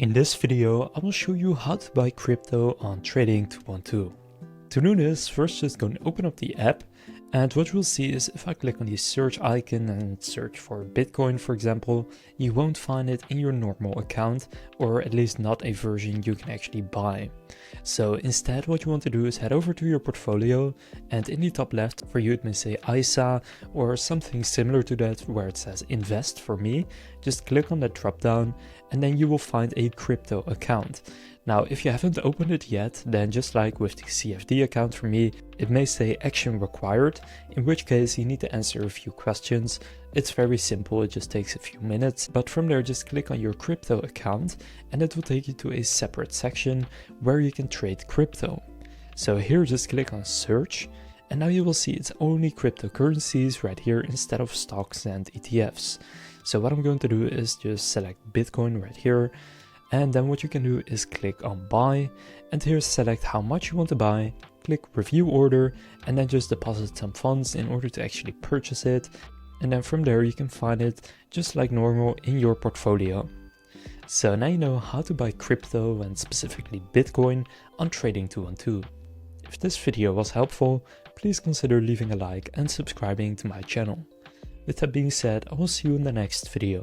In this video, I will show you how to buy crypto on Trading 212. To do this, first just go and open up the app, and what you'll see is if I click on the search icon and search for Bitcoin, for example, you won't find it in your normal account, or at least not a version you can actually buy. So instead, what you want to do is head over to your portfolio, and in the top left for you it may say ISA or something similar to that where it says invest for me. Just click on that drop down and then you will find a crypto account. Now, if you haven't opened it yet, then just like with the CFD account for me, it may say action required, in which case you need to answer a few questions. It's very simple, it just takes a few minutes, but from there just click on your crypto account and it will take you to a separate section where you can trade crypto. So here just click on search and now you will see it's only cryptocurrencies right here instead of stocks and ETFs. So what I'm going to do is just select Bitcoin right here. And then what you can do is click on buy, and here select how much you want to buy, click review order, and then just deposit some funds in order to actually purchase it. And then from there you can find it just like normal in your portfolio. So now you know how to buy crypto and specifically Bitcoin on Trading 212. If this video was helpful, please consider leaving a like and subscribing to my channel. With that being said, I will see you in the next video.